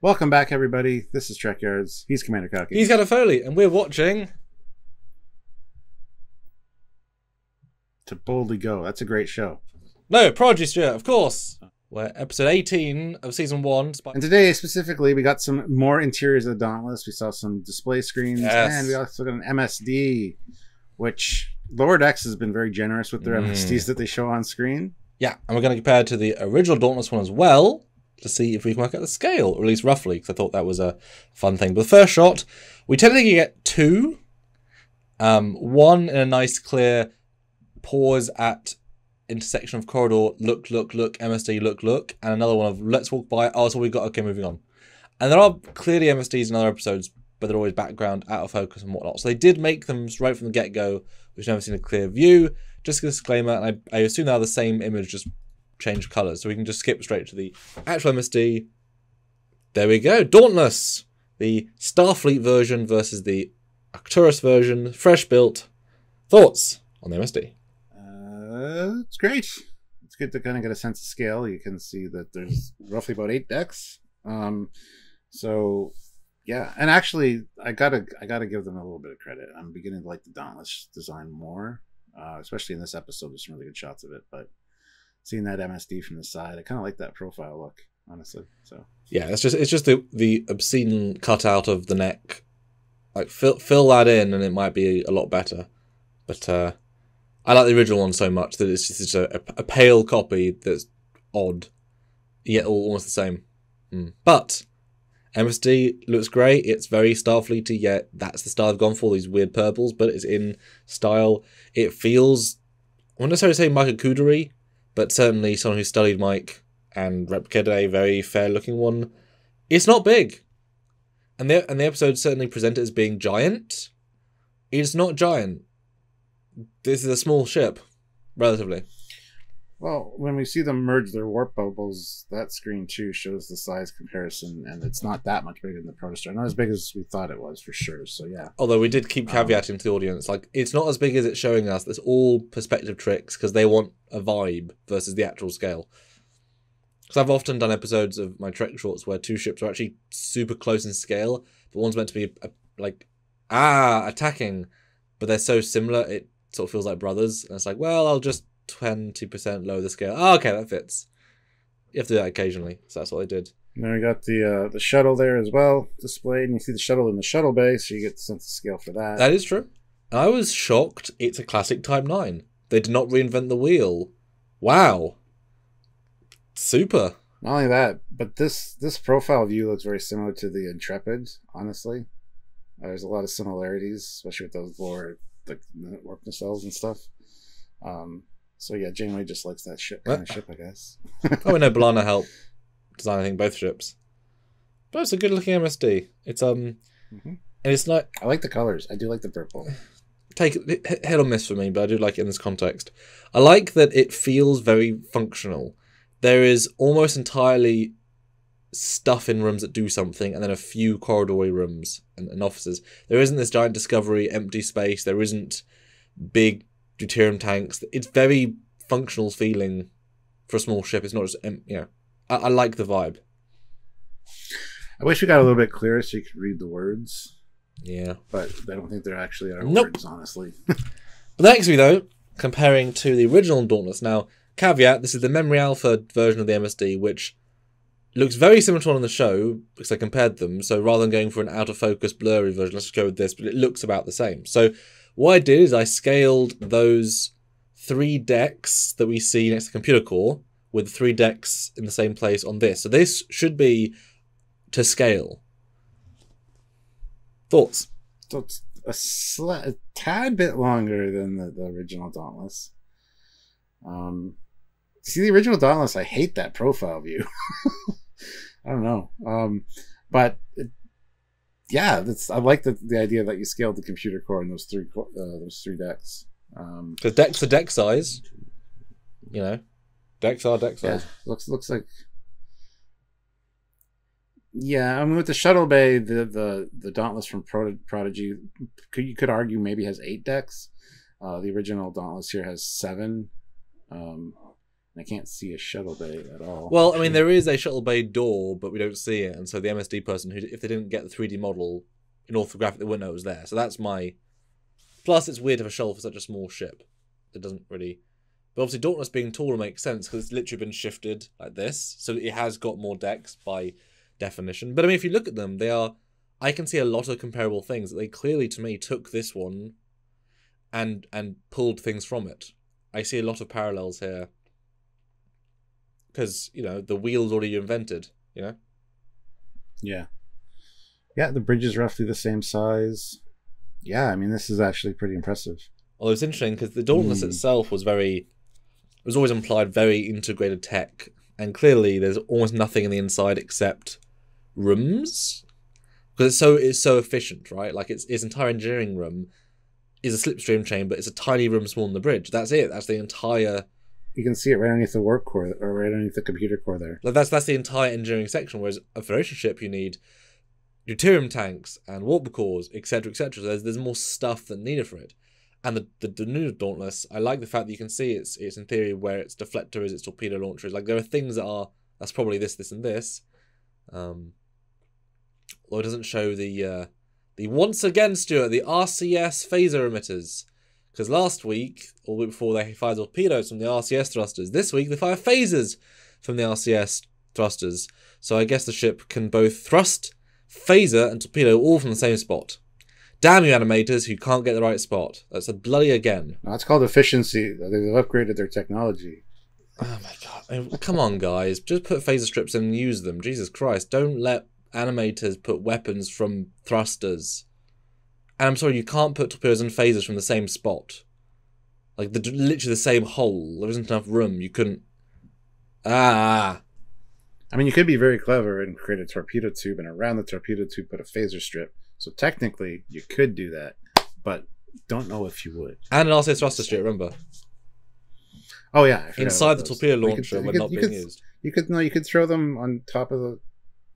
Welcome back, everybody. This is Trekyards. He's Commander Cocky. He's got a Foley, and we're watching To Boldly Go. That's a great show. No, Prodigy, of course. We're episode 18 of season 1. And today, specifically, we got some more interiors of the Dauntless. We saw some display screens, and we also got an MSD, which Lower Decks has been very generous with their MSDs that they show on screen. Yeah, and we're going to compare it to the original Dauntless one as well, to see if we can work out the scale, or at least roughly, because I thought that was a fun thing. But the first shot, we technically get two. One in a nice clear pause at intersection of corridor, look, MSD, look, and another one of let's walk by, oh, that's all we got, okay, moving on. And there are clearly MSDs in other episodes, but they're always background, out of focus and whatnot. So they did make them right from the get-go, which never seen a clear view. Just a disclaimer, and I assume they are the same image, just change colours, so we can just skip straight to the actual MSD. There we go, Dauntless, the Starfleet version versus the Arcturus version, fresh built. Thoughts on the MSD? It's great. It's good to kind of get a sense of scale. You can see that there's roughly about 8 decks. So yeah, and actually, I gotta give them a little bit of credit. I'm beginning to like the Dauntless design more, especially in this episode. There's some really good shots of it, but seeing that MSD from the side, I kind of like that profile look, honestly. So yeah, it's just the obscene cutout of the neck. Like fill that in, and it might be a lot better. But I like the original one so much that it's just a pale copy that's odd, yet almost the same. But MSD looks great. It's very Starfleety, yet that's the style I've gone for, these weird purples, but it's in style. It feels, I wouldn't necessarily say Mike Akudery, but certainly someone who studied Mike and replicated a very fair-looking one. It's not big. And the episode certainly presented as being giant. It's not giant. This is a small ship, relatively. Well, when we see them merge their warp bubbles, that screen too shows the size comparison, and it's not that much bigger than the Protostar. Not as big as we thought it was, for sure. So yeah. Although we did keep caveating to the audience, like it's not as big as it's showing us. It's all perspective tricks because they want a vibe versus the actual scale. Because I've often done episodes of my Trek shorts where two ships are actually super close in scale, but one's meant to be attacking, but they're so similar it sort of feels like brothers. And it's like, well, I'll just 20% lower the scale. Oh, okay, that fits. You have to do that occasionally, so that's what I did. And then we got the shuttle there as well displayed, and you see the shuttle in the shuttle bay, so you get the sense of scale for that. That is true. I was shocked. It's a classic Type 9. They did not reinvent the wheel. Wow. Super. Not only that, but this profile view looks very similar to the Intrepid, honestly. There's a lot of similarities, especially with those lower the warp nacelles and stuff. So yeah, Janeway just likes that kind of ship, I guess. Oh, we know B'Elanna helped design, I think, both ships. But it's a good looking MSD. It's and it's not. I like the colors. I do like the purple. Hit or miss for me, but I do like it in this context. I like that it feels very functional. There is almost entirely stuff in rooms that do something, and then a few corridory rooms and offices. There isn't this giant Discovery empty space. There isn't big deuterium tanks. It's very functional feeling for a small ship. It's not just, I like the vibe. I wish we got a little bit clearer so you could read the words. Yeah. But I don't think they're actually our words, honestly. But next week, though, comparing to the original Dauntless. Now, caveat, this is the Memory Alpha version of the MSD, which looks very similar to one on the show, because I compared them. So rather than going for an out-of-focus, blurry version, let's just go with this, but it looks about the same. So what I did is I scaled those 3 decks that we see next to the computer core with 3 decks in the same place on this. So this should be to scale. Thoughts? So it's a tad bit longer than the original Dauntless. See, the original Dauntless, I hate that profile view. I don't know. But yeah, I like the idea that you scaled the computer core in those three decks. Because decks are deck size. Decks are deck size. Yeah, looks like. Yeah, I mean, with the shuttle bay, the Dauntless from Prodigy, you could argue maybe has 8 decks. The original Dauntless here has 7. I can't see a shuttle bay at all. Well, I mean, there is a shuttle bay door, but we don't see it, and so the MSD person, who, if they didn't get the 3D model in orthographic, they wouldn't know it was there. So that's my... Plus, it's weird to have a shuttle for such a small ship. It doesn't really... But obviously, Dauntless being taller makes sense, because it's literally been shifted like this, so it has got more decks by definition. But I mean, if you look at them, they are... I can see a lot of comparable things. They clearly, to me, took this one and pulled things from it. I see a lot of parallels here. Because, you know, the wheel's already invented, you know? Yeah. Yeah, the bridge is roughly the same size. Yeah, I mean, this is actually pretty impressive. Although it's interesting, because the Dauntless itself was very... It was always implied very integrated tech. And clearly, there's almost nothing in the inside except rooms. Because it's so efficient, right? Like, its entire engineering room is a slipstream chamber. It's a tiny room smaller than the bridge. That's it. That's the entire... You can see it right underneath the warp core, or right underneath the computer core there. Like that's the entire engineering section, whereas a Federation ship, you need deuterium tanks and warp cores, etc., etc. So there's more stuff than needed for it. And the new Dauntless, I like the fact that you can see it's in theory where its deflector is, its torpedo launcher is. Like, there are things that's probably this, and this. Although it doesn't show the once again, Stuart, the RCS phaser emitters. Because last week, or the week before, they fired torpedoes from the RCS thrusters. This week, they fire phasers from the RCS thrusters. So I guess the ship can both thrust, phaser, and torpedo all from the same spot. Damn you animators who can't get the right spot. That's a bloody again. No, that's called efficiency. They've upgraded their technology. Oh my god. I mean, come on, guys. Just put phaser strips in and use them. Jesus Christ. Don't let animators put weapons from thrusters. And I'm sorry, you can't put torpedoes and phasers from the same spot. Like, literally the same hole. There isn't enough room. You couldn't... I mean, you could be very clever and create a torpedo tube, and around the torpedo tube put a phaser strip. So technically, you could do that, but don't know if you would. And an RCS thruster strip, remember? Oh yeah, inside the torpedo launcher when not being used. You could throw them on top of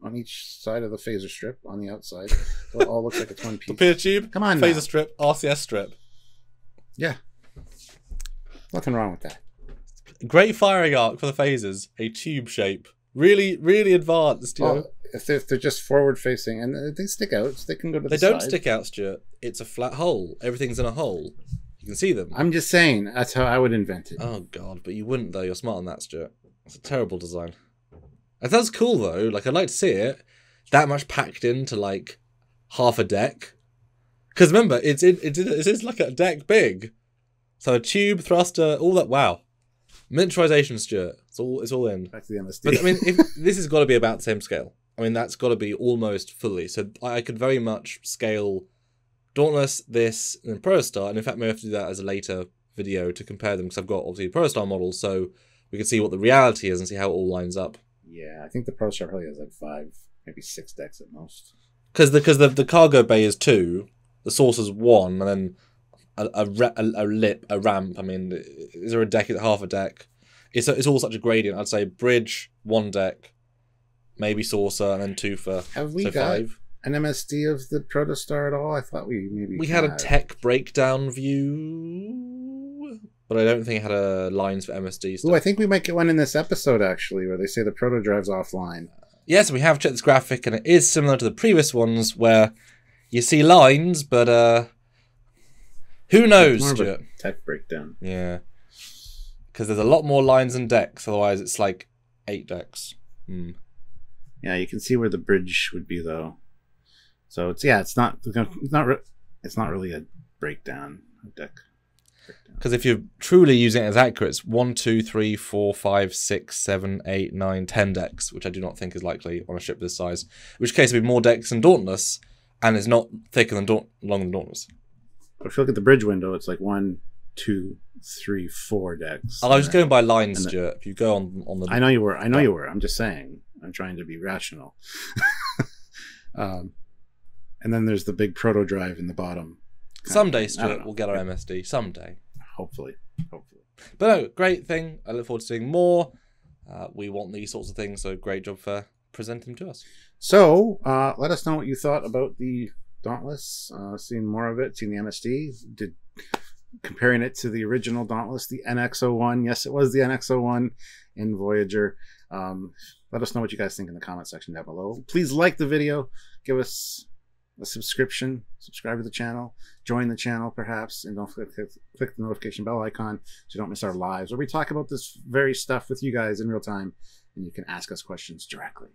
on each side of the phaser strip on the outside. So it all looks like it's one piece. Torpedo tube, come on, phaser now. Strip, RCS strip. Yeah, nothing wrong with that. Great firing arc for the phasers, a tube shape. Really, really advanced. You know? If they're just forward facing and they stick out, so they can go to the side. They don't stick out, Stuart. It's a flat hole. Everything's in a hole. You can see them. I'm just saying that's how I would invent it. Oh god, but you wouldn't though. You're smart on that, Stuart. It's a terrible design. It sounds cool though. Like, I'd like to see it that much packed into like half a deck. Because remember, it is like a deck big. So a tube, thruster, all that. Wow, miniaturization, Stuart. It's all in. Back to the MSD. But I mean, if this has got to be about the same scale. I mean, that's got to be almost fully. So I could very much scale Dauntless, this, and Protostar. And in fact, maybe I have to do that as a later video to compare them, because I've got obviously Protostar models, so we can see what the reality is and see how it all lines up. Yeah, I think the Protostar probably has like 5, maybe 6 decks at most. Because the cargo bay is 2, the saucer's 1, and then a ramp. I mean, is there a deck? Half a deck? It's all such a gradient. I'd say bridge, 1 deck, maybe saucer, and then 2 for Have we got 5. An MSD of the Protostar at all? I thought we had a tech breakdown view, but I don't think it had a lines for MSD stuff. Oh, I think we might get one in this episode actually, where they say the proto drive's offline. Yes, we have checked this graphic, and it is similar to the previous ones where you see lines, but who knows? More of a tech breakdown. Yeah, because there's a lot more lines and decks. Otherwise, it's like 8 decks. Yeah, you can see where the bridge would be though. So it's not really a breakdown, a deck breakdown. Because if you're truly using it as accurate, it's 1, 2, 3, 4, 5, 6, 7, 8, 9, 10 decks, which I do not think is likely on a ship this size. In which case, it'd be more decks than Dauntless, and it's not thicker than longer than Dauntless. But if you look at the bridge window, it's like 1, 2, 3, 4 decks. I was just going by lines, Stuart. If you go on the... I know you were. I'm just saying. I'm trying to be rational. And then there's the big proto drive in the bottom. Someday, Stuart, we'll get our MSD. Someday. Hopefully. But no, great thing. I look forward to seeing more. We want these sorts of things, so great job for presenting them to us. So, let us know what you thought about the Dauntless. Seeing more of it, seeing the MSD. comparing it to the original Dauntless, the NX-01. Yes, it was the NX-01 in Voyager. Let us know what you guys think in the comment section down below. Please like the video, give us a subscription, subscribe to the channel, join the channel perhaps, and don't click the notification bell icon so you don't miss our lives, where we talk about this very stuff with you guys in real time, and you can ask us questions directly.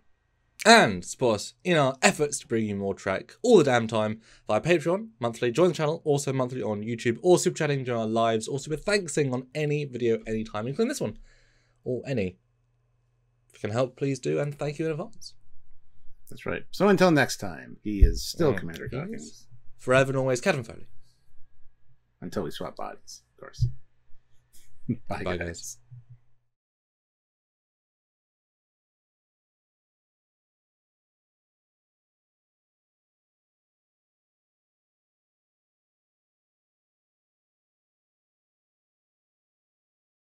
And support us in our efforts to bring you more Trek all the damn time via Patreon, monthly, join the channel, also monthly on YouTube, or super chatting during our lives, or super thanksing on any video anytime, including this one, or any. If you can help, please do, and thank you in advance. That's right. So until next time, he is still Commander Dawkins. Forever and always, Captain Foley. Until we swap bodies, of course. Bye, guys.